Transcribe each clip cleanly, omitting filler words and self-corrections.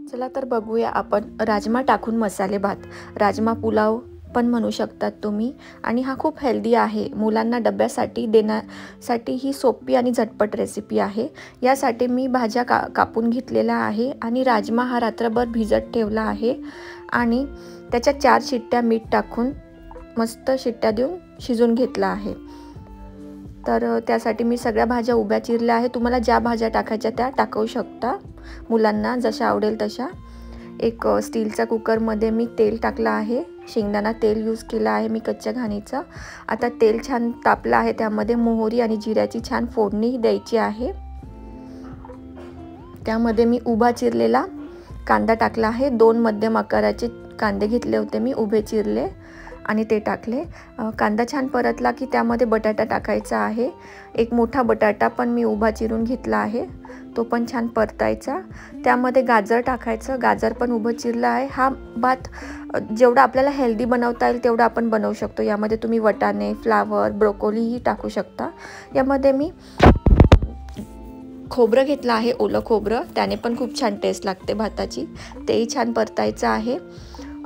चला तर बघूया आपण राजमा टाकून मसाले भात, राजमा पुलाव पण म्हणू शकतात तुम्ही। आणि हा खूप हेल्दी आहे, मुलांना डब्यासाठी देण्यासाठी ही सोपी आणि झटपट रेसिपी आहे। यासाठी मी भाज्या कापून घेतलेल्या आहे आणि राजमा हा रात्रभर भिजत ठेवला आहे आणि त्याच्या 4 शिट्ट्या मीठ टाकून मस्त शिट्ट्या देऊन शिजून घेतला आहे। तर त्यासाठी मी सगळ्या भाज्या उभ्या चिरल्या आहे। तुम्हाला ज्या भाज्या टाकायच्या त्या टाकू शकता, मुलांना जशा आवडेल तशा। एक स्टीलचा कुकरमध्ये मी तेल टाकला आहे, शेंगदाणा तेल यूज केला आहे मी कच्च्या घाणीचा। आता तेल छान तापलं आहे, त्यामध्ये मोहरी आणि जिऱ्याची छान फोडणी द्यायची आहे। त्यामध्ये मी उभा चिरलेला कांदा टाकला आहे, 2 मध्यम आकाराचे कांदे घेतले होते मी, उभे चिरले आणि ते टाकले। कांदा छान परतला की त्यामध्ये बटाटा टाकायचा आहे। एक मोठा बटाटा पण मी उभा चिरून घेतला आहे, तो पण छान परतायचा। त्यामध्ये गाजर टाकायचं, गाजर पण उभं चिरलं आहे। हा भात जेवढा आपल्याला हेल्दी बनवता येईल तेवढा आपण बनवू शकतो। यामध्ये तुम्ही वाटाणे, फ्लावर, ब्रोकोलीही टाकू शकता। यामध्ये मी खोबरं घेतलं आहे, ओलं खोबरं, त्याने पण खूप छान टेस्ट लागते भाताची, तेही छान परतायचं आहे।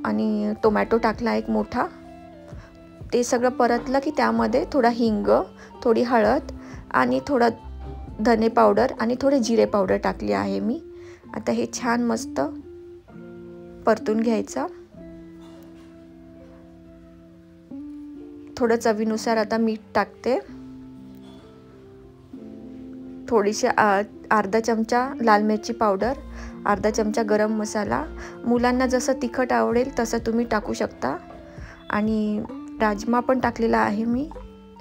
आणि टोमॅटो टाकला एक मोठा। ते सगळं परतलं की त्यामध्ये थोडा हिंग, थोडी हळद आणि थोडा धने पावडर आणि थोडे जिरे पावडर टाकली आहे मी। आता हे छान मस्त परतून घ्यायचं। थोडं चवीनुसार आता मीठ टाकते, थोडीशी अर्धा चमचा लाल मिरची पावडर, अर्धा चमचा गरम मसाला। मुलांना जसं तिखट आवडेल तसं तुम्ही टाकू शकता। आणि राजमा पण टाकलेला आहे मी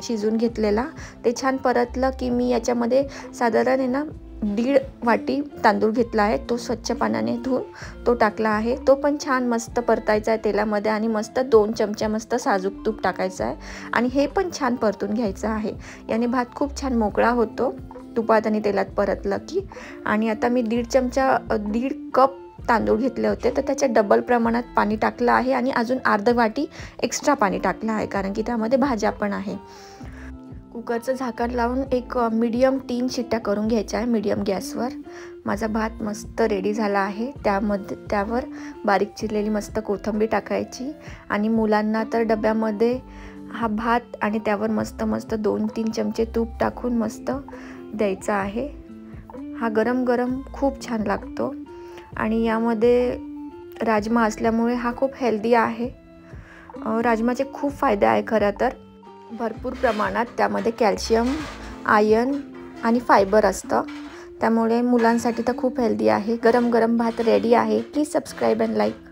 शिजून घेतलेला। ते छान परतलं की मी याच्यामध्ये साधारण आहे ना 1.5 वाटी तांदूळ घेतला आहे, तो स्वच्छ पाण्याने धुवून तो टाकला आहे। तो पण छान मस्त परतायचा आहे तेलामध्ये आणि मस्त 2 चमचे मस्त साजूक तूप टाकायचं आहे आणि हे पण छान परतून घ्यायचं आहे। याने भात खूप छान मोकळा होतो तुपात आणि तेलात परतलं की। आणि आता मी 1.5 कप तांदूळ घेतले होते, तर त्याच्या डबल प्रमाणात पाणी टाकलं आहे आणि अजून अर्धी वाटी एक्स्ट्रा पाणी टाकलं आहे, कारण की त्यामध्ये भाज्या पण आहे। कुकरचं झाकण लावून एक मीडियम 3 शिट्ट्या करून घ्यायच्या आहे मीडियम गॅसवर। माझा भात मस्त रेडी झाला आहे। त्यावर बारीक चिरलेली मस्त कोथिंबीर टाकायची आणि मुलांना तर डब्यामध्ये हा भात आणि त्यावर मस्त 2-3 चमचे तूप टाकून मस्त द्यायचा आहे। हा गरम गरम खूप छान लागतो आणि यामध्ये राजमा असल्यामुळे हा खूप हेल्दी आहे। राजमाचे खूप फायदे आहे खरं तर, भरपूर प्रमाणात त्यामध्ये कॅल्शियम, आयर्न आणि फायबर असतं, त्यामुळे मुलांसाठी तर खूप हेल्दी आहे। गरम गरम भात रेडी आहे। Please subscribe and like.